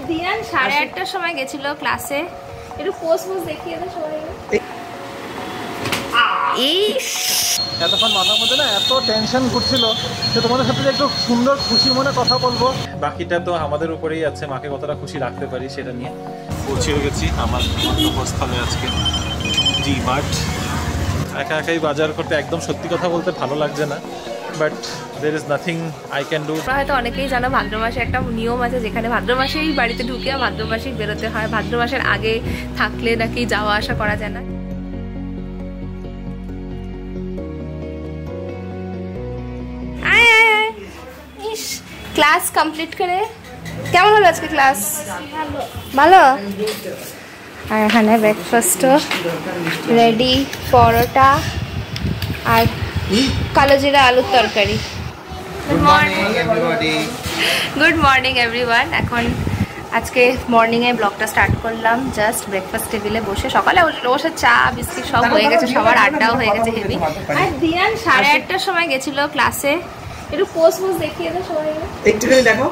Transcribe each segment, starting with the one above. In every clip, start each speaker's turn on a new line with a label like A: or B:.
A: দিয়ান 8:30টার সময় গেছিল ক্লাসে। একটু পোস্ট দেখিয়ে দাও সবাই।
B: এতক্ষণ মাথার মধ্যে না এত টেনশন ঘুরছিল যে তোমাদের সাথে একটু সুন্দর খুশি মনে কথা বলবো, বাকিটা তো আমাদের উপরেই আছে, মাকে কতটা খুশি রাখতে পারি সেটা নিয়ে। পৌঁছেও গেছি আমার গন্তব্যস্থলে আজকে ডি-মার্ট। একা একাই বাজার করতে একদম সত্যি কথা বলতে ভালো লাগছে না, but there is nothing I can do।
A: হয়তো অনেকেই জানো ভাদ্র মাসে একটা নিয়ম আছে যেখানে ভাদ্র মাসেই বাড়িতে ঢুকে ভাদ্র মাসেই বেরোতে হয়। ভাদ্র মাসের আগে থাকলে নাকি যাওয়া আসা করা যায় না। ক্লাস কমপ্লিট করে কেমন হলো আজকে ক্লাস? ভালো। আর এখানে ব্রেকফাস্টও রেডি, পরোটা আর কালো জিরা আলুর তরকারি। Good morning everyone. এখন আজকে মর্নিংয়ে ব্লগটা স্টার্ট করলাম জাস্ট ব্রেকফাস্ট টেবিলে বসে। সকালে বসে চা বিস্কিট সব হয়ে গেছে, সবার আড্ডাও হয়ে গেছে হেভি। আর দিয়ান 8:30টার সময় গেছিল ক্লাসে। একটু পোস্ট দেখিয়ে দাও সবাই।
C: একটুখানি দেখো,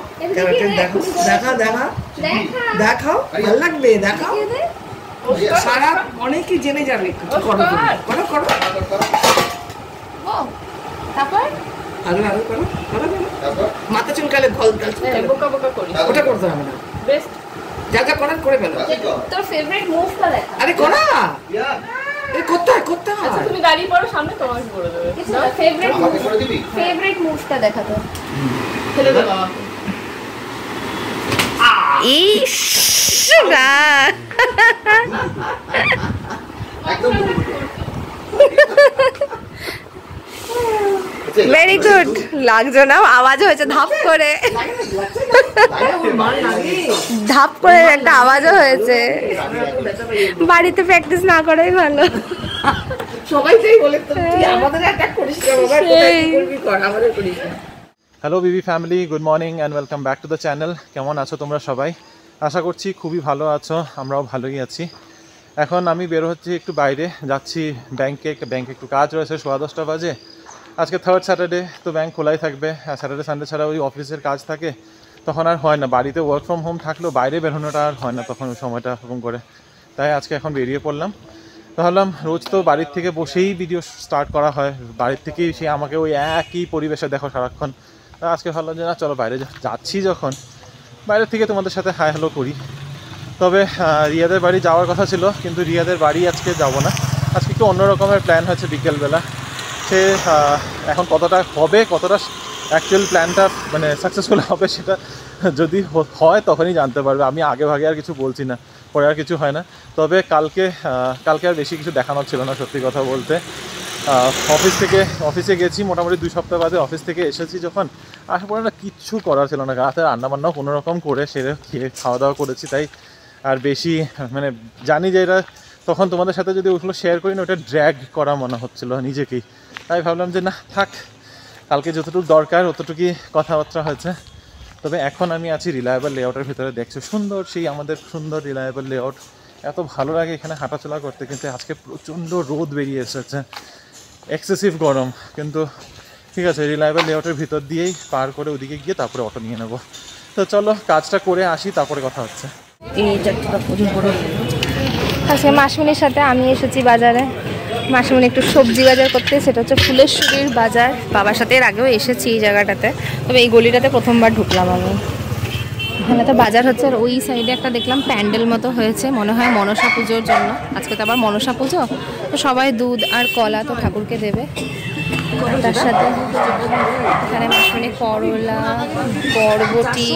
C: দেখাও, ভালো লাগবে, দেখাও। সারা অনেকেই জেনে যাবে। করো করো।
A: তারপর
C: আরো করো। মাথা চুলকালে বোকা বোকা করি, ওটা করতে হবে না। বেস্ট যা যা করার করে ফেলো।
A: তোর ফেভারিট মুভটা দেখা।
C: আরে করো না, এই করতে হয়।
D: আচ্ছা তুমি দাঁড়িয়ে পড়ো, সামনে তোমাকে করে দেবে।
A: ফেভারিট মুভটা দেখা তো।
D: ছেড়ে দে বাবা।
A: Very good. লাগছে না? আওয়াজ হয়েছে ধাপ করে, ধাপ করে একটা আওয়াজও হয়েছে। বাড়িতে প্র্যাকটিস না করাই ভালো।
C: সবাই তাই বলে, তুই আমাদের অ্যাটাক করিস না বাবা, তুই করবি কর, আমাদের করিস না।
B: Hello Bibi family, good morning and welcome back to the channel. কেমন আছো তোমরা সবাই? আশা করছি খুবই ভালো আছো, আমরাও ভালোই আছি। এখন আমি বের হচ্ছি একটু বাইরে, যাচ্ছি ব্যাংকে একটু কাজ রয়েছে। 10:15 বাজে। আজকে থার্ড স্যাটারডে, তো ব্যাংক খোলাই থাকবে। স্যাটারডে সানডে ছাড়া ওই অফিসের কাজ থাকে, তখন আর হয় না। বাড়িতে ওয়ার্ক ফ্রম হোম থাকলেও বাইরে বেরোনোটা আর হয় না তখন ওই সময়টা এরকম করে। তাই আজকে এখন বেরিয়ে পড়লাম। ভাবলাম রোজ তো বাড়ির থেকে বসেই ভিডিও স্টার্ট করা হয়, বাড়ির থেকেই সে আমাকে ওই একই পরিবেশে দেখো সারাক্ষণ। তা আজকে ভাবলাম যে না চলো বাইরে যাচ্ছি যখন, বাইরের থেকে তোমাদের সাথে হাই হ্যালো করি। তবে রিয়াদের বাড়ি যাওয়ার কথা ছিল, কিন্তু রিয়াদের বাড়ি আজকে যাব না। আজকে একটু অন্য রকমের প্ল্যান হয়েছে বিকেলবেলা। সে এখন কতটা হবে, কতটা অ্যাকচুয়াল প্ল্যানটা মানে সাকসেসফুল হবে সেটা যদি হয় তখনই জানতে পারবে। আমি আগে ভাগে আর কিছু বলছি না, পরে আর কিছু হয় না। তবে কালকে আর বেশি কিছু দেখানোর ছিল না সত্যি কথা বলতে। অফিসে গেছি মোটামুটি 2 সপ্তাহ বাদে। অফিস থেকে এসেছি যখন, আসার পরে না কিচ্ছু করার ছিল না। রাতে রান্নাবান্নাও কোনোরকম করে সেরে খাওয়া দাওয়া করেছি। তাই আর বেশি মানে জানি যে এটা তখন তোমাদের সাথে যদি ওগুলো শেয়ার করি না, ওটা ড্র্যাগ করা মনে হচ্ছিল নিজেকেই। তাই ভাবলাম যে না থাক, কালকে যতটুকু দরকার অতটুকুই কথাবার্তা হয়েছে। তবে এখন আমি আছি রিলায়েবল লেআউটের ভিতরে। দেখছো সুন্দর, সেই আমাদের সুন্দর রিলায়েবল লেআউট। এত ভালো লাগে এখানে হাঁটাচলা করতে, কিন্তু আজকে প্রচণ্ড রোদ বেরিয়ে এসেছে, এক্সেসিভ গরম। কিন্তু ঠিক আছে, রিলায়েবল লেআউটের ভিতর দিয়েই পার করে ওদিকে গিয়ে তারপরে অটো নিয়ে নেবো। তো চলো কাজটা করে আসি, তারপরে কথা হচ্ছে।
A: আজকে মাসিমণির সাথে আমি এসেছি বাজারে। মাসিমণি একটু সবজি বাজার করতে, সেটা হচ্ছে ফুলেশ্বরীর বাজার। বাবার সাথে এর আগেও এসেছি এই জায়গাটাতে, তবে এই গলিটাতে প্রথমবার ঢুকলাম আমি। এখানে তো বাজার হচ্ছে, আর ওই সাইডে একটা দেখলাম প্যান্ডেল মতো হয়েছে, মনে হয় মনসা পুজোর জন্য। আজকে তো আবার মনসা পুজো, তো সবাই দুধ আর কলা তো ঠাকুরকে দেবে। তার সাথে এখানে মাসিমণি করলা, বরবটি,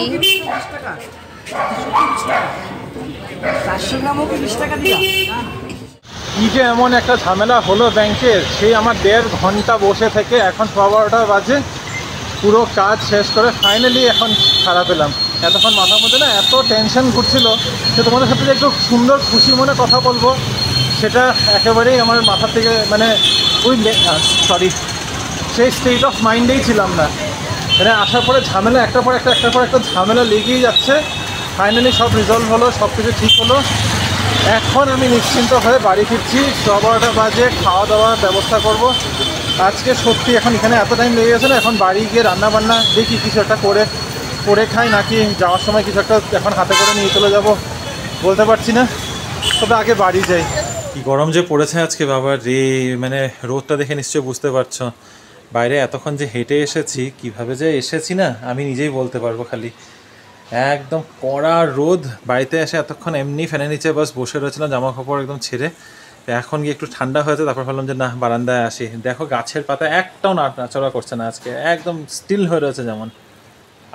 B: কি যে এমন একটা ঝামেলা হলো ব্যাংকের, সেই আমার 1.5 ঘন্টা বসে থেকে এখন 12টা বাজে, পুরো কাজ শেষ করে ফাইনালি এখন ছাড়া পেলাম। এতক্ষণ মাথার মধ্যে না এত টেনশন ঘুরছিল যে তোমাদের সাথে একটু সুন্দর খুশি মনে কথা বলবো, সেটা একেবারেই আমার মাথা থেকে মানে ওই সেই স্টেট অফ মাইন্ডেই ছিলাম না। মানে আসার পরে ঝামেলা একটার পর একটা ঝামেলা লেগেই যাচ্ছে। ফাইনালি সব রিজলভ হলো, সব কিছু ঠিক হলো। এখন আমি নিশ্চিন্ত হয়ে বাড়ি ফিরছি। 12টা বাজে, খাওয়া দাওয়ার ব্যবস্থা করব আজকে। সত্যি এখন এখানে এত টাইম লেগে গেছে না, এখন বাড়ি গিয়ে রান্না বান্না দেখি কিছু একটা করে করে খাই নাকি যাওয়ার সময় কিছু একটা এখন হাতে করে নিয়ে চলে যাব বলতে পারছি না, তবে আগে বাড়ি যাই। কি গরম যে পড়েছে আজকে বাবা রে, মানে রোদটা দেখে নিশ্চয়ই বুঝতে পারছো। বাইরে এতক্ষণ যে হেঁটে এসেছি, কিভাবে যে এসেছি না আমি নিজেই বলতে পারবো। খালি একদম কড়া রোদ, বাড়িতে এসে এতক্ষণ এমনি ফ্যানের নিচে বাস বসে রয়েছিলাম জামা কাপড় একদম ছেড়ে। এখন গিয়ে একটু ঠান্ডা হয়েছে, তারপর ভাবলাম যে না বারান্দায় আসি। দেখো গাছের পাতা একটাও নাড়াচড়া করছে না আজকে, একদম স্টিল হয়ে রয়েছে। যেমন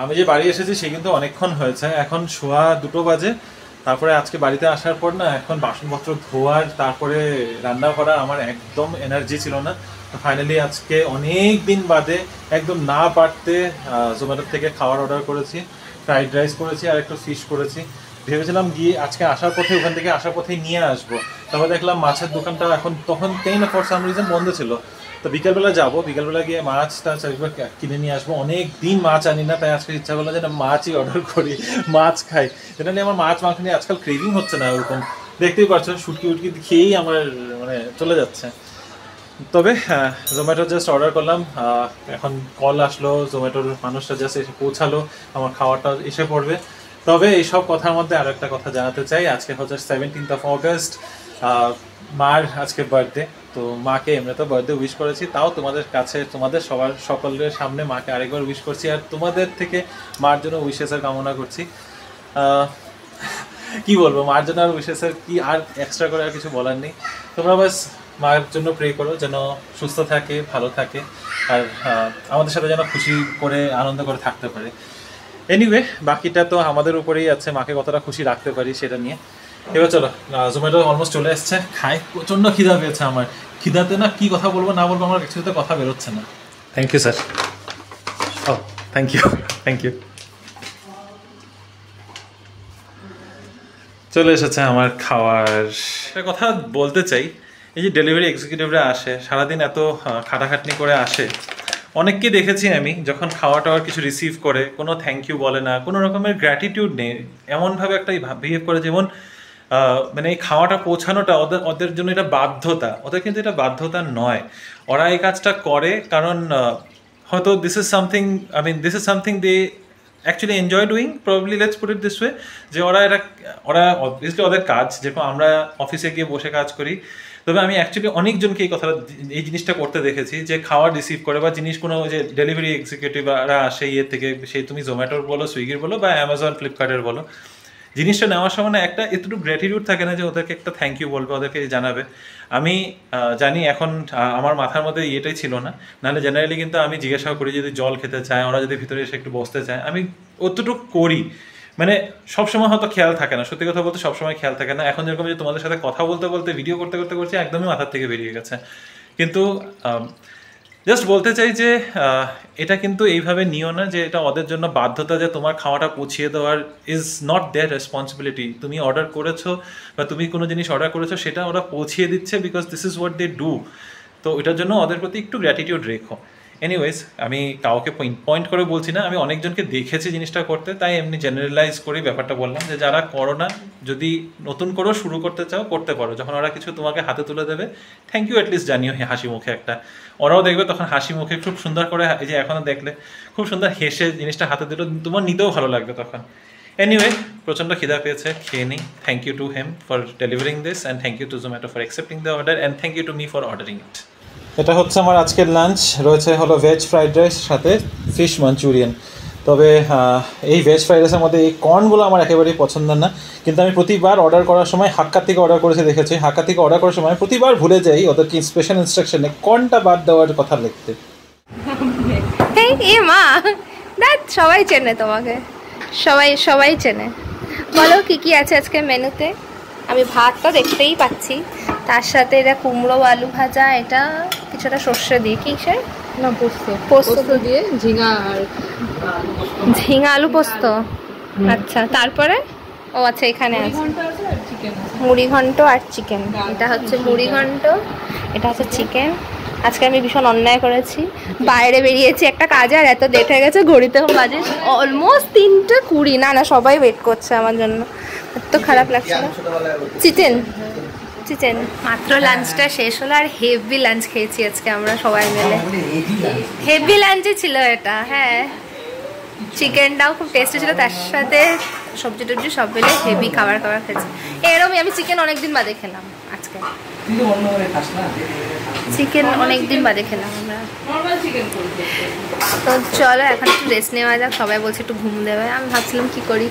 B: আমি যে বাড়ি এসেছি সে কিন্তু অনেকক্ষণ হয়েছে, এখন শোয়া 2টো বাজে। তারপরে আজকে বাড়িতে আসার পর না এখন বাসনপত্র ধোয়ার তারপরে রান্না করার আমার একদম এনার্জি ছিল না। তো ফাইনালি আজকে অনেক দিন বাদে একদম না পারতে জোম্যাটো থেকে খাবার অর্ডার করেছি, ফ্রাইড রাইস করেছি আর একটু ফিশ করেছি। ভেবেছিলাম গিয়ে আজকে আসার পথে ওখান থেকে আসার পথেই নিয়ে আসবো, তারপর দেখলাম মাছের দোকানটা তখন ফর সাম রিজন বন্ধ ছিল। তো বিকেলবেলা যাবো, বিকেলবেলা গিয়ে মাছটা কিনে নিয়ে আসবো। অনেক দিন মাছ আনি না, তাই আজকে ইচ্ছা করলো যে না মাছই অর্ডার করি, মাছ খাই। যেটা নিয়ে আমার মাছ মাংস নিয়ে আজকাল ক্রেভিং হচ্ছে না ওরকম, দেখতেই পাচ্ছ শুটকি উটকি খেয়েই আমার মানে চলে যাচ্ছে। তবে হ্যাঁ, জোম্যাটো জাস্ট অর্ডার করলাম, এখন কল আসলো, জোম্যাটোর মানুষটা জাস্ট এসে পৌঁছালো, আমার খাওয়াটা এসে পড়বে। তবে এইসব কথার মধ্যে আরও একটা কথা জানাতে চাই, আজকে হচ্ছে 17 অগস্ট, মার আজকে বার্থডে। তো মাকে এমনি তো বার্থডে উইশ করেছি, তাও তোমাদের কাছে তোমাদের সকলের সামনে মাকে আরেকবার উইশ করছি, আর তোমাদের থেকে মার জন্য উইশেসের কামনা করছি। কি বলবো, মার জন্য আর উইশেসের কি আর এক্সট্রা করে আর কিছু বলার নেই। তোমরা বাস মায়ের জন্য প্রে করো যেন সুস্থ থাকে, ভালো থাকে, আর আমাদের সাথে যেন খুশি করে আনন্দ করে থাকতে পারে। এনিওয়ে বাকিটা তো আমাদের উপরেই আছে, মাকে কতটা খুশি রাখতে পারি সেটা নিয়ে। এবার চলো, জোম্যাটো অলমোস্ট চলে এসছে, খাই। প্রচণ্ড খিদা পেয়েছে আমার, খিদাতে না কি কথা বলবো না বলবো আমার কিছুতে কথা বেরোচ্ছে না। Thank you sir. ও থ্যাংক ইউ, থ্যাংক ইউ। চলে এসেছে আমার খাওয়ার। একটা কথা বলতে চাই, এই যে ডেলিভারি এক্সিকিউটিভরা আসে, সারাদিন এত খাটাখাটনি করে আসে, অনেককে দেখেছি আমি যখন খাওয়া টাওয়ার কিছু রিসিভ করে কোনো থ্যাংক ইউ বলে না, কোনো রকমের গ্র্যাটিটিউড নেই, এমনভাবে একটা বিহেভ করে যেমন মানে এই খাওয়াটা পৌঁছানোটা ওদের জন্য এটা বাধ্যতা। ওদের কিন্তু এটা বাধ্যতা নয়, ওরা এই কাজটা করে কারণ হয়তো this is something they actually enjoy doing, probably let's put it this way, যে ওরা অবভিয়াসলি ওদের কাজ, যেরকম আমরা অফিসে গিয়ে বসে কাজ করি। তবে আমি অ্যাকচুয়ালি অনেকজনকে এই জিনিসটা করতে দেখেছি, যে খাওয়ার রিসিভ করে বা জিনিস কোনো যে ডেলিভারি এক্সিকিউটিভরা আসে ইয়ে থেকে, সেই তুমি জোম্যাটোর বলো, সুইগির বলো বা অ্যামাজন ফ্লিপকার্টের বলো, জিনিসটা নেওয়ার সময় না একটা এতটুকু গ্র্যাটিটিউড থাকে না যে ওদেরকে একটা থ্যাংক ইউ বলবে, ওদেরকে জানাবে। আমি জানি এখন আমার মাথার মধ্যে ইয়েটাই ছিল না, নাহলে জেনারেলি কিন্তু আমি জিজ্ঞাসা করি যদি জল খেতে চায়, ওরা যদি ভিতরে এসে একটু বসতে চায়, আমি অতটুকু করি। মানে সবসময় হয়তো খেয়াল থাকে না, সত্যি কথা বলতে সবসময় খেয়াল থাকে না। এখন যেরকম যে তোমাদের সাথে কথা বলতে বলতে ভিডিও করতে করতে করছি, একদমই মাথার থেকে বেরিয়ে গেছে। কিন্তু জাস্ট বলতে চাই যে এটা কিন্তু এইভাবে নিও না যে এটা ওদের জন্য বাধ্যতা যে তোমার খাওয়াটা পৌঁছিয়ে দেওয়ার ইজ নট দেয়ার রেসপন্সিবিলিটি। তুমি অর্ডার করেছো বা তুমি কোনো জিনিস অর্ডার করেছো, সেটা ওরা পৌঁছিয়ে দিচ্ছে because this is what they do. তো এটার জন্য ওদের প্রতি একটু গ্র্যাটিটিউড রেখো। এনিওয়েজ, আমি কাউকে পয়েন্ট করে বলছি না, আমি অনেকজনকে দেখেছি জিনিসটা করতে, তাই এমনি জেনারেলাইজ করে ব্যাপারটা বললাম যে যারা করো না, যদি নতুন করেও শুরু করতে চাও করতে পারো। যখন ওরা কিছু তোমাকে হাতে তুলে দেবে, থ্যাংক ইউ অ্যাটলিস্ট জানিও হাসি মুখে একটা। ওরাও দেখবে তখন হাসি মুখে খুব সুন্দর করে, এই যে এখনও দেখলে খুব সুন্দর হেসে জিনিসটা হাতে দিল, তোমার নিতেও ভালো লাগবে তখন। এনিওয়ে, প্রচণ্ড খিদা পেয়েছে, খেয়ে নিই। Thank you to him for delivering this, and thank you to Zomato for accepting the order, and thank you to me for ordering it. এটা হচ্ছে আমার আজকের লাঞ্চ, রয়েছে হলো ভেজ ফ্রাইড রাইস সাথে ফিশ মাঞ্চুরিয়ান। তবে এই ভেজ ফ্রাইড রাইসের মধ্যে এই কর্নগুলো আমার একেবারেই পছন্দ না, কিন্তু আমি প্রতিবার অর্ডার করার সময় হাক্কা থেকে অর্ডার করেছে দেখেছি, হাক্কা থেকে অর্ডার করার সময় প্রতিবার ভুলে যাই ওদেরকে স্পেশাল ইনস্ট্রাকশনে কর্নটা বাদ দেওয়ার কথা লিখতে।
A: এ মা, দেখ সবাই চেনে তোমাকে, সবাই চেনে। বলো কি কি আছে আজকে মেনুতে? আমি ভাতটা দেখতেই পাচ্ছি, তার সাথে এটা কুমড়ো আলু ভাজা, এটা কিছুটা সর্ষে দিয়ে, কি স্যার
D: না পোস্ত দিয়ে
A: ঝিঙা আলু পোস্ত। আচ্ছা, তারপরে ও আচ্ছা এখানে আছে মুড়ি ঘন্ট আর চিকেন। এটা হচ্ছে মুড়ি ঘন্ট, এটা হচ্ছে চিকেন। আজকে আমি ভীষণ অন্যায় করেছি, বাইরে বেরিয়েছি একটা কাজে, আর এত লেট হয়ে গেছে, ঘড়িতে বাজে অলমোস্ট 3:20। না সবাই ওয়েট করছে আমার জন্য, এত খারাপ লাগছে। চিকেন মাত্র লাঞ্চটা শেষ হলো, আর হেভি লাঞ্চ খেয়েছি আজকে আমরা সবাই মিলে। হেভি লাঞ্চে ছিল এটা, হ্যাঁ চিকেনটাও খুব টেস্টি ছিল, তার সাথে সবজি টবজি সব মিলে হেভি খাবার খেয়েছি। এরকমই আমি চিকেন অনেকদিন বাদে খেলাম আজকে। চিকেন অনেকদিন বাদে খেলাম আমরা। তো চলো এখন একটু রেস্ট নেওয়া যাক, সবাই বলছে একটু ঘুম দেবে। আমি ভাবছিলাম কি করি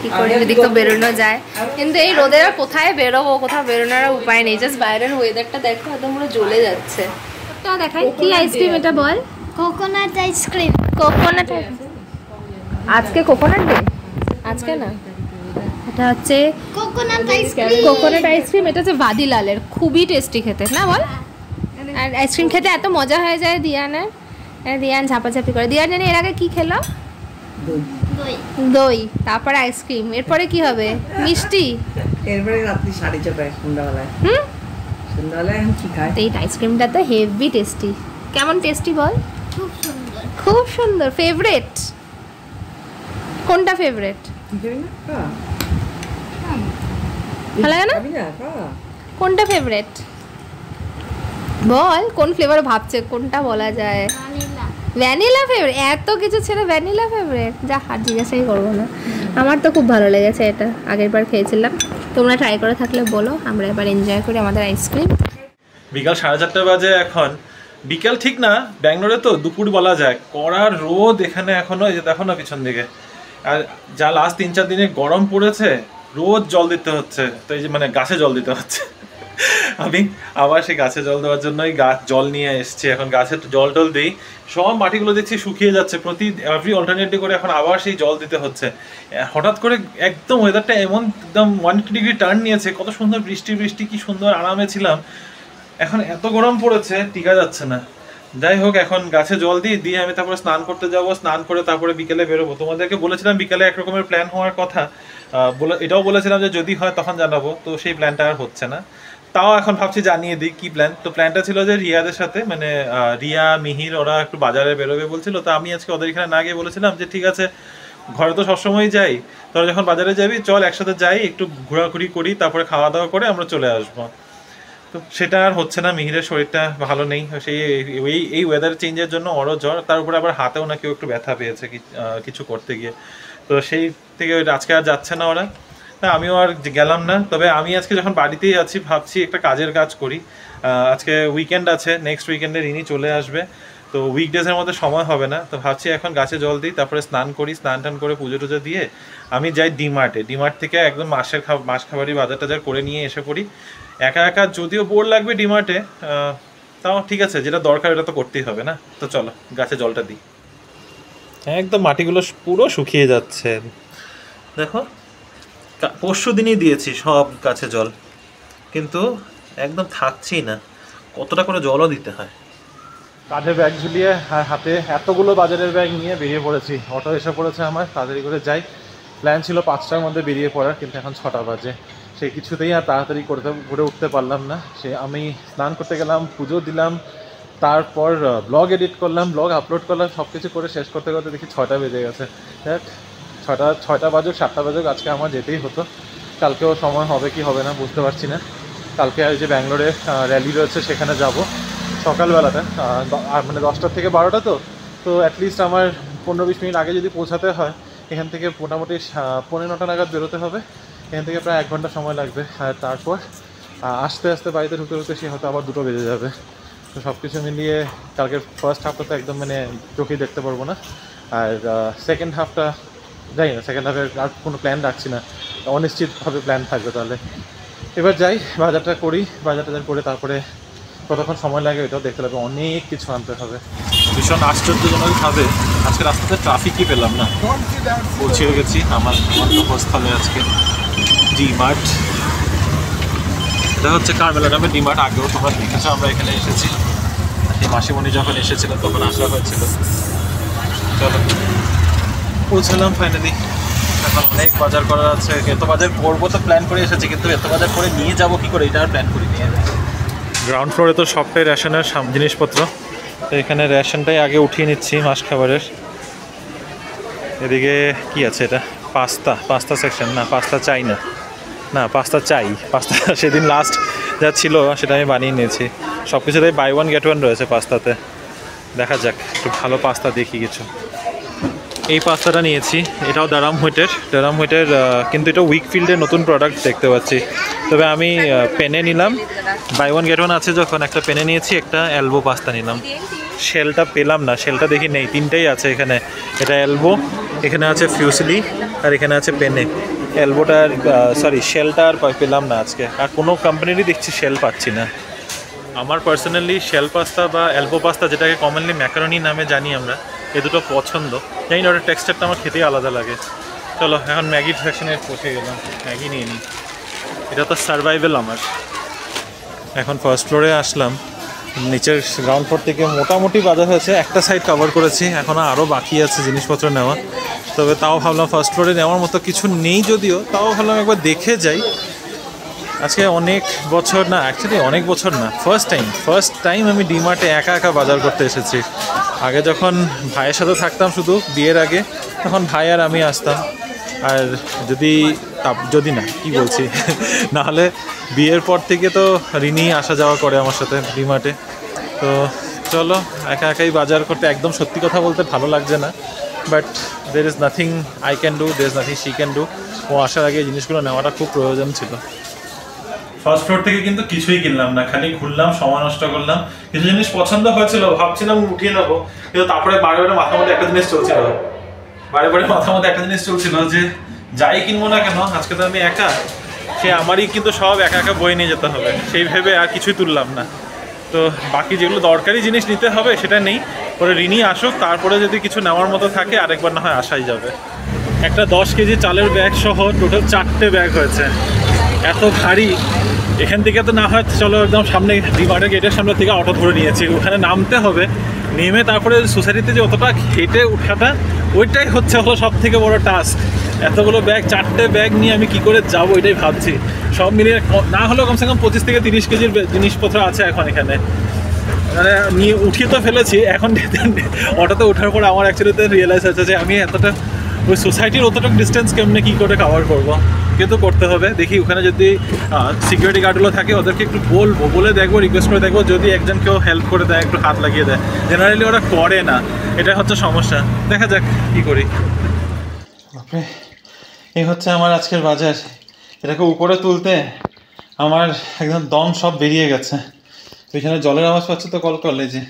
A: যদি তো বেরোনো যায়, কিন্তু এই রোদে আর কোথায় বেরোবো, কোথাও বেরোনোর উপায় নেই। জাস্ট বাইরের ওয়েদারটা দেখো একদম পুরো জ্বলে যাচ্ছে। দেখাই কি আইসক্রিম এটা বল?
E: Coconut ice cream.
A: কোকোনাট আজকে কোকোনাট ডে? আজকে না, এটা হচ্ছে
E: কোকোনাট আইসক্রিম।
A: Coconut ice cream. এটা হচ্ছে ভাদিলালের, খুবই টেস্টি খেতে, না বল? আর আইসক্রিম খেতে এত মজা হয়ে যায় দিয়ানের। দিয়ান ঝাপাঝাপি করে। দিয়ান জানি এর আগে কি খেলো?
E: দই।
A: দই, তারপর আইসক্রিম, এরপরে কি হবে? মিষ্টি।
C: এরপরে রাত্রি 6:30 সন্ধ্যাবেলায়। সন্ধ্যাবেলায় এখন কি খাই?
A: এই আইসক্রিমটা তো হেভি টেস্টি। কেমন টেস্টি বল?
E: খুব সুন্দর।
A: খুব সুন্দর। ফেভারিট কোনটা? ফেভারিট
C: কি খাবি না? হ্যাঁ।
A: ভালো লাগে না?
C: খাবি না? হ্যাঁ।
A: কোনটা ফেভারিট বল? কোন ফ্লেভার ভাবছে, কোনটা বলা যায়?
E: ভ্যানিলা।
A: Vanilla favourite? এত কিছু ছেড়ে ভ্যানিলা ফেভারিট? যা হাত জিজ্ঞাসাই করবো না। আমার তো খুব ভালো লেগেছে এটা, আগের বার খেয়েছিলাম। তোমরা ট্রাই করে থাকলে বলো, আমরা এবার এনজয় করি আমাদের আইসক্রিম।
B: বিকাল 4:30 বাজে এখন। বিকাল ঠিক না, ব্যাঙ্গালোরে তো দুপুর বলা যায়। কড়া রোদ এখানে এখনো, এই যে দেখো না পিছন দিকে। আর যা লাস্ট 3-4 দিনে গরম পড়েছে, রোজ জল দিতে হচ্ছে। তো এই যে মানে গাছে জল দিতে হচ্ছে। আমি আবার সেই গাছে জল দেওয়ার জন্যই গাছ জল নিয়ে এসছি। এখন গাছে জল টল দিই, সব মাটিগুলো দেখছি শুকিয়ে যাচ্ছে। এভরি অল্টারনেট ডে করে এখন আবার সেই জল দিতে হচ্ছে। হঠাৎ করে একদম ওয়েদারটা এমন একদম 180 ডিগ্রি টার্ন নিয়েছে। কত সুন্দর বৃষ্টি কি সুন্দর আরামে ছিলাম। এখন এত গরম পড়েছে, টিকা যাচ্ছে না। যাই হোক, এখন গাছে জল দিয়ে আমি তারপরে স্নান করতে যাব। স্নান করে তারপরে বিকেলে বেরোবো। তোমাদেরকে বলেছিলাম বিকেলে এক রকমের প্ল্যান হওয়ার কথা, এটাও বলেছিলাম যে যদি হয় তখন জানাবো। তো সেই প্ল্যানটা আর হচ্ছে না। তাও এখন ভাবছি জানিয়ে দিই কি প্ল্যান। তো প্ল্যানটা ছিল যে রিয়াদের সাথে, মানে রিয়া মিহির ওরা একটু বাজারে বেরোবে বলছিল। তো আমি আজকে ওদের এখানে না গিয়ে বলেছিলাম যে ঠিক আছে, ঘরে তো সবসময় যাই, তোরা যখন বাজারে যাবি চল একসাথে যাই, একটু ঘোরাঘুরি করি, তারপরে খাওয়া দাওয়া করে আমরা চলে আসবো। তো সেটা আর হচ্ছে না। মিহিরের শরীরটা ভালো নেই, সেই এই ওয়েদার চেঞ্জের জন্য ওরও জ্বর, তার উপরে আবার হাতেও না কেউ একটু ব্যথা পেয়েছে কিছু করতে গিয়ে। তো সেই থেকে আজকে আর যাচ্ছে না ওরা। তা আমিও আর গেলাম না। তবে আমি আজকে যখন বাড়িতেই আছি, ভাবছি একটা কাজের কাজ করি। আজকে উইকেন্ড আছে, নেক্সট উইকেন্ডে রিনি চলে আসবে। তো উইকডেজের মধ্যে সময় হবে না। তো ভাবছি এখন গাছে জল দিই, তারপরে স্নান করি, স্নান টান করে পুজো টুজো দিয়ে আমি যাই ডিমার্ট থেকে একদম মাস খাবারই বাজার টাজার করে নিয়ে এসে পড়ি। একা যদিও বোর লাগবে ডিমার্টে, তাও ঠিক আছে, যেটা দরকার এটা তো করতেই হবে না। তো চলো গাছে জলটা দিই। একদম মাটিগুলো পুরো শুকিয়ে যাচ্ছে দেখো। পরশু দিনই দিয়েছি সব গাছে জল, কিন্তু একদম থাকছেই না। কতটা করে জলও দিতে হয়। কাঁধে ব্যাগ ঝুলিয়ে আর হাতে এতগুলো বাজারের ব্যাগ নিয়ে বেরিয়ে পড়েছি। অটো এসে পড়েছে আমার, তাড়াতাড়ি করে যাই। প্ল্যান ছিল 5টার মধ্যে বেরিয়ে পড়ার, কিন্তু এখন 6টা বাজে। সেই কিছুতেই আর তাড়াতাড়ি করে উঠতে পারলাম না। আমি স্নান করতে গেলাম, পুজো দিলাম, তারপর ব্লগ এডিট করলাম, ব্লগ আপলোড করলাম, সব কিছু করে শেষ করতে করতে দেখি 6টা বেজে গেছে। দেখ 6টা বাজুক 7টা বাজুক, আজকে আমার যেতেই হতো। কালকেও সময় হবে কি হবে না বুঝতে পারছি না। কালকে আর যে ব্যাঙ্গালোরে র্যালি রয়েছে সেখানে যাব সকালবেলাটা, মানে 10টা থেকে 12টা। তো অ্যাটলিস্ট আমার 15-20 মিনিট আগে যদি পৌঁছাতে হয়, এখান থেকে মোটামুটি 9:45 নাগাদ বেরোতে হবে। এখান থেকে প্রায় 1 ঘন্টা সময় লাগবে। আর তারপর আস্তে আস্তে বাড়িতে ঢুকতে সে হয়তো আবার 2টো বেজে যাবে। তো সব কিছু মিলিয়ে কালকের ফার্স্ট হাফটা তো একদম মানে চোখেই দেখতে পারবো না। আর সেকেন্ড হাফটা যাই না, সেকেন্ড হাফের আর কোনো প্ল্যান রাখছি না, অনিশ্চিতভাবে প্ল্যান থাকবে। তাহলে এবার যাই, বাজারটা করি, বাজার টাজার করে তারপরে কতক্ষণ সময় লাগে এটাও দেখতে লাগবে। অনেক কিছু আনতে হবে। ভীষণ আশ্চর্যজনকভাবে আজকে রাস্তাতে ট্রাফিকই পেলাম না। পৌঁছেও গেছি আমার গন্তব্যস্থলে। আজকে ডিমার্ট, এটা হচ্ছে কারমেলা নামে ডিমার্ট। আগেও তোমরা দেখেছো আমরা এখানে এসেছি। এই মাসিমণি যখন এসেছিল তখন আসা হয়েছিল। চলো পৌঁছলাম ফাইনালি। এখন অনেক বাজার করার আছে। এত বাজার করবো তো প্ল্যান করে এসেছি, কিন্তু এত বাজার করে নিয়ে যাবো কী করে এটা আর প্ল্যান করি নিয়ে। গ্রাউন্ড ফ্লোরে তো সবটাই রেশনের জিনিসপত্র। তো এখানে রেশনটাই আগে উঠিয়ে নিচ্ছি মাস খাবারের। এদিকে কি আছে, এটা পাস্তা সেকশন। না পাস্তা চাই না পাস্তা চাই। পাস্তা সেদিন লাস্ট যা ছিল সেটা আমি বানিয়ে নিয়েছি। সব কিছুতেই buy 1 get 1 রয়েছে পাস্তাতে। দেখা যাক, একটু ভালো পাস্তা দেখি কিছু। এই পাস্তাটা নিয়েছি, এটাও দারাম হুইটের কিন্তু এটা উইকফিল্ডের নতুন প্রোডাক্ট দেখতে পাচ্ছি। তবে আমি পেনে নিলাম, বাই ওয়ান গেট ওয়ান আছে যখন, একটা পেনে নিয়েছি, একটা এলবো পাস্তা নিলাম। শেলটা পেলাম না, শেলটা দেখি নেই, তিনটেই আছে এখানে। এটা এলবো, এখানে আছে ফিউসিলি, আর এখানে আছে পেনে। এলবোটার শেলটা আর পেলাম না আজকে, আর কোনো কোম্পানিরই দেখছি শেল পাচ্ছি না। আমার পার্সোনালি শেল পাস্তা বা এলবো পাস্তা, যেটাকে কমনলি ম্যাকারনি নামে জানি আমরা, এ দুটো পছন্দ। জানি না, ওটার টেক্সচারটা আমার খেতেই আলাদা লাগে। চলো এখন ম্যাগি সেকশনে পৌঁছে গেলাম, ম্যাগি নিয়ে নিই। এটা তো সার্ভাইভেল আমার। এখন ফার্স্ট ফ্লোরে আসলাম, নিচের গ্রাউন্ড ফ্লোর থেকে মোটামুটি বাজার হয়েছে, একটা সাইড কভার করেছি, এখনও আরও বাকি আছে জিনিসপত্র নেওয়া। তবে তাও ভাবলাম ফার্স্ট ফ্লোরে নেওয়ার মতো কিছু নেই যদিও, তাও ভাবলাম একবার দেখে যাই। আজকে অনেক বছর না, অ্যাকচুয়ালি অনেক বছর না, ফার্স্ট টাইম আমি ডিমার্টে একা বাজার করতে এসেছি। আগে যখন ভাইয়ের সাথে থাকতাম শুধু বিয়ের আগে, তখন ভাই আর আমি আসতাম। আর যদি না কি বলছি নাহলে বিয়ের পর থেকে তো রিনি আসা যাওয়া করে আমার সাথে ডিমার্টে। তো চলো, একাই বাজার করতে একদম সত্যি কথা বলতে ভালো লাগছে না, but there is nothing I can do, there is nothing she can do. ও আসার আগে এই জিনিসগুলো নেওয়াটা খুব প্রয়োজন ছিল। ফার্স্ট ফ্লোর থেকে কিন্তু কিছুই কিনলাম না, খালি ঘুরলাম, সময় নষ্ট করলাম। কিছু জিনিস পছন্দ হয়েছিল, ভাবছিলাম উঠিয়ে নেবো, কিন্তু তারপরে বারে মাথার মধ্যে একটা জিনিস চলছিল, যে যাই কিনবো না কেন, আজকে তো আমি একা, সে আমারই কিন্তু সব একা বয়ে নিয়ে যেতে হবে, সেই ভেবে আর কিছুই তুললাম না। তো বাকি যেগুলো দরকারি জিনিস নিতে হবে সেটা নেই, পরে রিনি আসুক, তারপরে যদি কিছু নেওয়ার মতো থাকে আরেকবার না হয় আসাই যাবে। একটা 10 কেজি চালের ব্যাগ সহ টোটাল 4টে ব্যাগ হয়েছে, এত ভারী। এখান থেকে তো না হয় চলো একদম সামনে ডিমার্টের গেটের সামনে থেকে অটো ধরে নিয়েছি, ওখানে নামতে হবে, নেমে তারপরে সোসাইটিতে যে অতটা হেঁটে ওঠাটা, ওইটাই হচ্ছে হলো সব থেকে বড় টাস্ক। এতগুলো ব্যাগ, 4টে ব্যাগ নিয়ে আমি কি করে যাবো এটাই ভাবছি। সব মিলিয়ে না হলেও কমসে কম 25 থেকে 30 কেজির জিনিসপত্র আছে এখন এখানে, মানে নিয়ে উঠিয়ে তো ফেলেছি। এখন অটোতে ওঠার পর আমার অ্যাকচুয়ালিতে রিয়েলাইজ হয়েছে যে আমি এতটা ওই সোসাইটির অতটুকু ডিস্টেন্স কেমনে কী করে কভার করবো, কিন্তু করতে হবে। দেখি ওখানে যদি সিকিউরিটি গার্ডগুলো থাকে ওদেরকে একটু বলে দেখবো, রিকোয়েস্ট করে দেখবো, যদি একজন কেউ হেল্প করে দেয়, একটু হাত লাগিয়ে দেয়। জেনারেলি ওরা করে না, এটা হচ্ছে সমস্যা। দেখা যাক কী করি। এই হচ্ছে আমার আজকের বাজার। এটাকে উপরে তুলতে আমার একদম দম সব বেরিয়ে গেছে। তো এখানে জলের আওয়াজ পাচ্ছে তো কলে, যে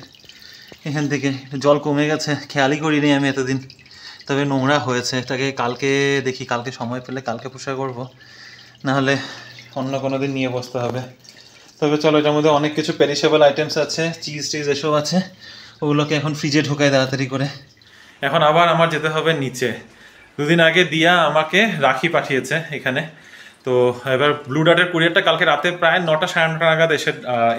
B: এখান থেকে জল কমে গেছে, খেয়ালই করিনি আমি এতদিন। তবে নোংরা হয়েছে, এটাকে কালকে সময় পেলে কালকে পরিষ্কার করবো, নাহলে অন্য কোনো দিন নিয়ে বসতে হবে। তবে চলো, এটার মধ্যে অনেক কিছু পেরিশেবল আইটেমস আছে, চিজ এসব আছে, ওগুলোকে এখন ফ্রিজে ঢোকায় তাড়াতাড়ি করে। এখন আবার আমার যেতে হবে নিচে। দুদিন আগে দিয়া আমাকে রাখি পাঠিয়েছে এখানে, তো এবার ব্লু ডার্টের কুরিয়ারটা কালকে রাতে প্রায় 9টা সাড়ে 9টা নাগাদ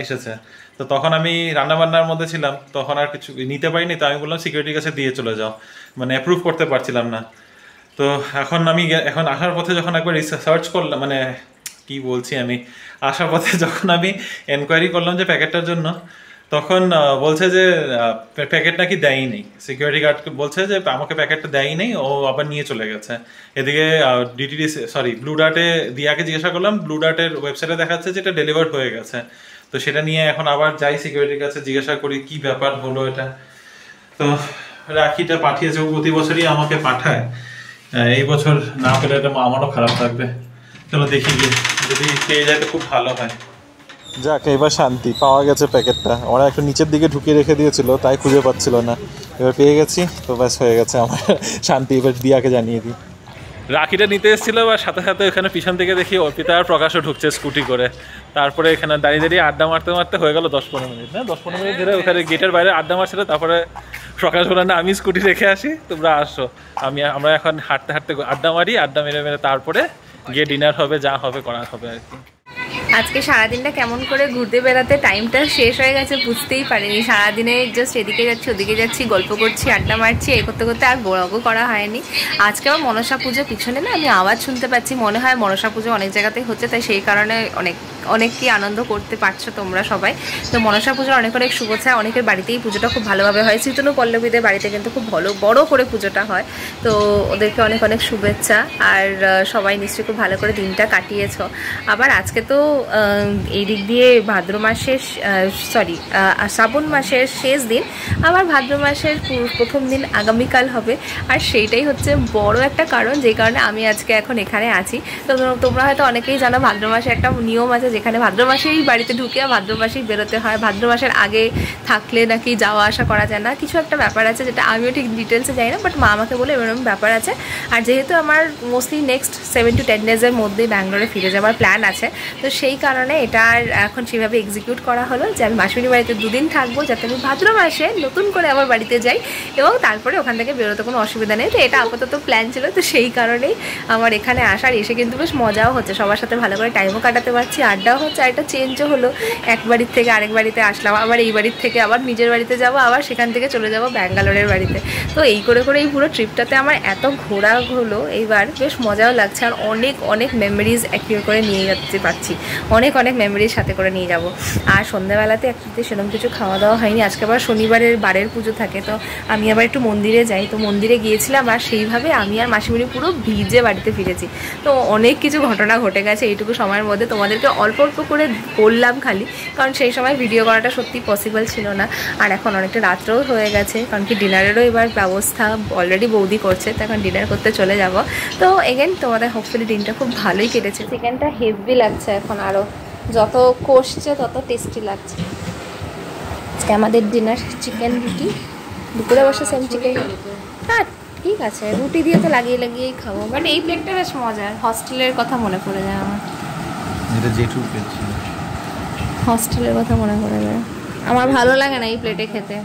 B: এসেছে। তো তখন আমি রান্নাবান্নার মধ্যে ছিলাম, তখন আর কিছু নিতে পারিনি। তো আমি বললাম সিকিউরিটির কাছে দিয়ে চলে যাও, মানে অ্যাপ্রুভ করতে পারছিলাম না। তো এখন আসার পথে যখন একবার সার্চ করলাম, মানে কি বলছি আমি, আসার পথে যখন আমি এনকোয়ারি করলাম যে প্যাকেটটার জন্য, তখন বলছে যে প্যাকেট নাকি দেয়ই নেই। সিকিউরিটি গার্ড বলছে যে আমাকে প্যাকেটটা দেয়ই নেই, ও আবার নিয়ে চলে গেছে। এদিকে ব্লু ডার্টে দিয়াকে জিজ্ঞাসা করলাম, ব্লু ডার্টের ওয়েবসাইটে দেখাচ্ছে যে এটা ডেলিভার্ড হয়ে গেছে। তো সেটা নিয়ে এখন আবার যাই সিকিউরিটির কাছে, জিজ্ঞাসা করি কি ব্যাপার হলো এটা। তো রাখিটা পাঠিয়েছে, ও প্রতি বছরই আমাকে পাঠায়, এই বছর না পেলে এটা আমারও খারাপ লাগবে। চলো দেখি, যদি পেয়ে যায় তো খুব ভালো হয়। যাক, এবার শান্তি, পাওয়া গেছে প্যাকেটটা। ওরা একটু নিচের দিকে ঢুকিয়ে রেখে দিয়েছিল, তাই খুঁজে পাচ্ছিল না। এবার পেয়ে গেছি, তো ব্যাস হয়ে গেছে আমার শান্তি। এবার দিয়াকে জানিয়ে দিই। রাখিটা নিতে এসেছিলো, আর সাথে সাথে ওখানে পিছন থেকে দেখি অর্পিতা আর প্রকাশও ঢুকছে স্কুটি করে। তারপরে এখানে দাঁড়িয়ে আড্ডা মারতে হয়ে গেল 10-15 মিনিট, না 10-15 মিনিট ধরে ওখানে গেটের বাইরে আড্ডা মারছিল। তারপরে প্রকাশ বললেন না, আমি স্কুটি রেখে আসি, তোমরা আসো। আমরা এখন হাঁটতে আড্ডা মেরে তারপরে গিয়ে ডিনার হবে, যা হবে করা হবে আর কি।
A: আজকে সারাদিনটা কেমন করে ঘুরতে বেড়াতে টাইমটা শেষ হয়ে গেছে বুঝতেই পারিনি। সারাদিনে জাস্ট এদিকে যাচ্ছি ওদিকে যাচ্ছি, গল্প করছি, আড্ডা মারছি, এই করতে করতে আর ব্লগও করা হয়নি। আজকে আমার মনসা পুজো পিছনে না আমি আওয়াজ শুনতে পাচ্ছি, মনে হয় মনসা পুজো অনেক জায়গাতেই হচ্ছে, তাই সেই কারণে অনেকই আনন্দ করতে পারছো তোমরা সবাই। তো মনসা পুজোর অনেক শুভেচ্ছা। অনেকের বাড়িতেই পুজোটা খুব ভালোভাবে হয়, শীতনু পল্লবীদের বাড়িতে কিন্তু খুব বড় করে পুজোটা হয়। তো ওদেরকে অনেক শুভেচ্ছা। আর সবাই নিশ্চয়ই খুব ভালো করে দিনটা কাটিয়েছ। আবার আজকে তো এই দিক দিয়ে ভাদ্র মাসের শ্রাবণ মাসের শেষ দিন, আবার ভাদ্র মাসের প্রথম দিন আগামীকাল হবে। আর সেইটাই হচ্ছে বড় একটা কারণ, যে কারণে আমি আজকে এখন এখানে আছি। তো তোমরা হয়তো অনেকেই জানো ভাদ্র মাসে একটা নিয়ম আছে, যেখানে ভাদ্র মাসেই বাড়িতে ঢুকে ভাদ্র মাসেই বেরোতে হয়। ভাদ্র মাসের আগে থাকলে নাকি যাওয়া আসা করা যায় না, কিছু একটা ব্যাপার আছে, যেটা আমিও ঠিক ডিটেলসে জানি না, বাট মা আমাকে বলে এরকম ব্যাপার আছে। আর যেহেতু আমার মোস্টলি নেক্সট 7 to 10 ডেজের মধ্যেই ব্যাঙ্গালোরে ফিরে যাওয়ার প্ল্যান আছে, তো সেই কারণে এটা আর এখন সেভাবে এক্সিকিউট করা হলো যে আমি মাসিমণির বাড়িতে 2 দিন থাকবো, যাতে আমি ভাদ্র মাসে নতুন করে আমার বাড়িতে যাই এবং তারপরে ওখান থেকে বেরোতে কোনো অসুবিধা নেই। তো এটা আপাতত প্ল্যান ছিল, তো সেই কারণেই আমার এখানে আসার। এসে কিন্তু বেশ মজাও হচ্ছে, সবার সাথে ভালো করে টাইমও কাটাতে পারছি, আড্ডাও হচ্ছে, আর একটা চেঞ্জও হলো। এক বাড়ির থেকে আরেক বাড়িতে আসলাম, আবার এই বাড়ির থেকে আবার নিজের বাড়িতে যাব, আবার সেখান থেকে চলে যাব ব্যাঙ্গালোরের বাড়িতে। তো এই করে করে এই পুরো ট্রিপটাতে আমার এত ঘোরা হলো এইবার, বেশ মজাও লাগছে। আর অনেক অনেক মেমোরিজ অ্যাক্টিভ করে নিয়ে যেতে পারছি, অনেক অনেক মেমোরিজ সাথে করে নিয়ে যাব। আর সন্ধ্যাবেলাতে একসাথে সেরকম কিছু খাওয়া দাওয়া হয়নি, আজকে আবার শনিবারের বারের পুজো থাকে, তো আমি আবার একটু মন্দিরে যাই, তো মন্দিরে গিয়েছিলাম। আর সেইভাবে আমি আর মাসিমণি পুরো ভিজে বাড়িতে ফিরেছি। তো অনেক কিছু ঘটনা ঘটে গেছে এইটুকু সময়ের মধ্যে, তোমাদেরকে অল্প অল্প করে বললাম খালি, কারণ সেই সময় ভিডিও করাটা সত্যি পসিবল ছিল না। আর এখন অনেকটা রাত্রেও হয়ে গেছে, কারণ কি ডিনারেরও এবার ব্যবস্থা অলরেডি বৌদি করছে, তো এখন ডিনার করতে চলে যাব। তো এগেন তোমাদের হোপফুলি দিনটা খুব ভালোই কেটেছে। চিকেনটা হেভি লাগছে এখন, আরও যত কষছে তত টেস্টি লাগছে। আজকে আমাদের ডিনার চিকেন রুটি, দুপুরে বসে সেম চিকেন। হ্যাঁ ঠিক আছে, রুটি দিয়ে তো লাগিয়ে লাগিয়েই খাবো, বাট এই প্লেটটা বেশ মজার। হস্টেলের কথা মনে পড়ে যায় আমার,
B: এটা জেঠুর প্লেট ছিল,
A: হস্টেলের কথা মনে পড়ে যায়। আমার ভালো লাগে না এই প্লেটে খেতে।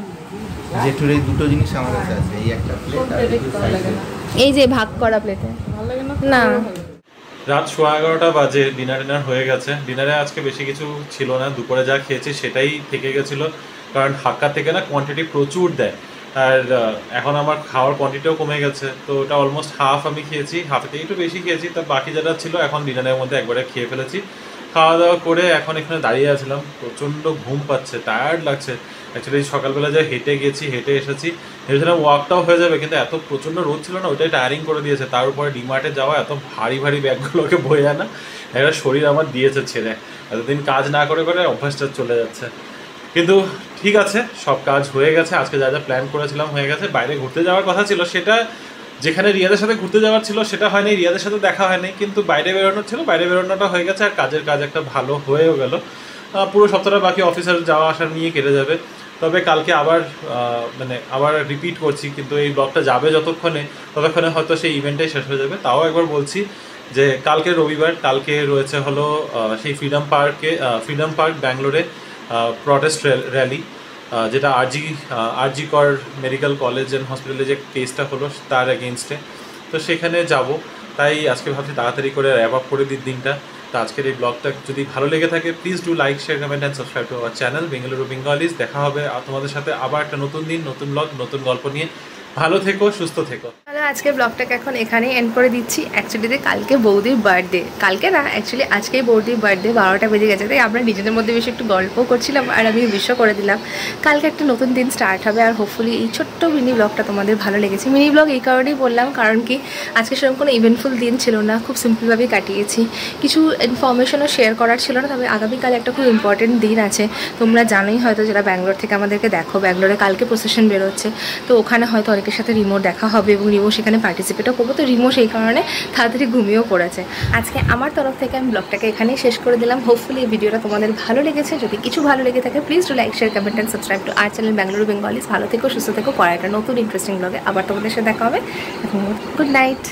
F: জেঠুর এই দুটো জিনিস আমার কাছে আছে, এই একটা প্লেট আর
A: এই যে ভাগ করা প্লেটে না।
B: রাত 11:15 বাজে, ডিনার হয়ে গেছে। ডিনারে আজকে বেশি কিছু ছিল না, দুপুরে যা খেয়েছি সেটাই থেকে গেছিলো, কারণ হাক্কা থেকে না কোয়ান্টিটি প্রচুর দেয়। আর এখন আমার খাওয়ার কোয়ান্টিটিও কমে গেছে, তো ওটা অলমোস্ট হাফ আমি খেয়েছি, হাফের থেকে একটু বেশি খেয়েছি। তো বাকি যেটা ছিল এখন ডিনারের মধ্যে একবারে খেয়ে ফেলেছি। খাওয়া দাওয়া করে এখন এখানে দাঁড়িয়ে আছিলাম, প্রচণ্ড ঘুম পাচ্ছে, টায়ার্ড লাগছে। অ্যাকচুয়ালি সকালবেলা যা হেঁটে এসেছি, ভেবেছিলাম ওয়াকটাও হয়ে যাবে, কিন্তু এত প্রচণ্ড রোদ ছিল না, ওইটাই টায়ারিং করে দিয়েছে। তার উপরে ডিমার্টে যাওয়া, এত ভারী ভারী ব্যাগগুলোকে বয়ে আনা, একটা শরীর আমার দিয়েছে ছেড়ে। এতদিন কাজ না করে করে অভ্যাসটা চলে যাচ্ছে, কিন্তু ঠিক আছে, সব কাজ হয়ে গেছে। আজকে যা যা প্ল্যান করেছিলাম হয়ে গেছে। বাইরে ঘুরতে যাওয়ার কথা ছিল, সেটা যেখানে রিয়াদের সাথে ঘুরতে যাওয়ার ছিল সেটা হয়নি, রিয়াদের সাথে দেখা হয়নি, কিন্তু বাইরে বেরোনোর ছিল, বাইরে বেরোনোটা হয়ে গেছে। আর কাজের কাজ একটা ভালো হয়েও গেল। পুরো সপ্তাহটা বাকি অফিসের যাওয়া আসা নিয়ে কেটে যাবে। তবে কালকে আবার রিপিট করছি, কিন্তু এই ব্লগটা যাবে ততক্ষণে হয়তো সেই ইভেন্টটাই শেষ হয়ে যাবে। তাও একবার বলছি যে কালকে রবিবার, কালকে রয়েছে হলো সেই ফ্রিডম পার্ক ব্যাঙ্গালোরে প্রটেস্ট র্যালি, যেটা আরজি কর মেডিকেল কলেজ অ্যান্ড হসপিটালে যে কেসটা হলো তার এগেনস্টে। তো সেখানে যাব, তাই আজকে ভাবছি তাড়াতাড়ি করে র্যাপ আপ করে দিই দিনটা। তো আজকের এই ব্লগটা যদি ভালো লেগে থাকে, please do like, share, comment and subscribe to our channel Bengaluru Bengalis. দেখা হবে তোমাদের সাথে আবার একটা নতুন দিন, নতুন ব্লগ, নতুন গল্প নিয়ে। ভালো থেকো, সুস্থ থেকো।
A: তাহলে আজকে ব্লগটাকে এখন এখানেই এন্ড করে দিচ্ছি। অ্যাকচুয়ালিতে কালকে বৌদির বার্থডে, কালকে না অ্যাকচুয়ালি আজকেই বৌদির বার্থডে, 12টা বেজে গেছে, তাই আমরা নিজেদের মধ্যে বেশি একটু গল্প করছিলাম আর আমি উইশও করে দিলাম। কালকে একটা নতুন দিন স্টার্ট হবে, আর হোপফুলি এই ছোট্ট মিনি ব্লগটা তোমাদের ভালো লেগেছে। মিনি ব্লগ এই কারণেই বললাম, কারণ কি আজকে সেরকম কোনো ইভেন্টফুল দিন ছিল না, খুব সিম্পলভাবেই কাটিয়েছি। কিছু ইনফরমেশনও শেয়ার করার ছিল না, তবে আগামীকাল একটা খুব ইম্পর্টেন্ট দিন আছে। তোমরা জানোই হয়তো, যারা ব্যাঙ্গালোর থেকে আমাদেরকে দেখো, ব্যাঙ্গালোরে কালকে প্রসেশন বেরোচ্ছে, তো ওখানে হয়তো অনেকের সাথে রিমোর দেখা হবে এবং রিমো সেখানে পার্টিসিপেটও করবো। তো রিমো সেই কারণে তাড়াতাড়ি ঘুমিয়েও পড়েছে। আজকে আমার তরফ থেকে আমি ব্লগটাকে এখানেই শেষ করে দিলাম। হোপফুলি এই ভিডিওটা তোমাদের ভালো লেগেছে। যদি কিছু ভালো লেগে থাকে, please do like, share, comment and subscribe to our channel Bengaluru Bengalis. ভালো থেকো, সুস্থ থেকো, পরে একটা নতুন ইন্টারেস্টিং ব্লগে আবার তোমাদের সাথে দেখা হবে। Good night.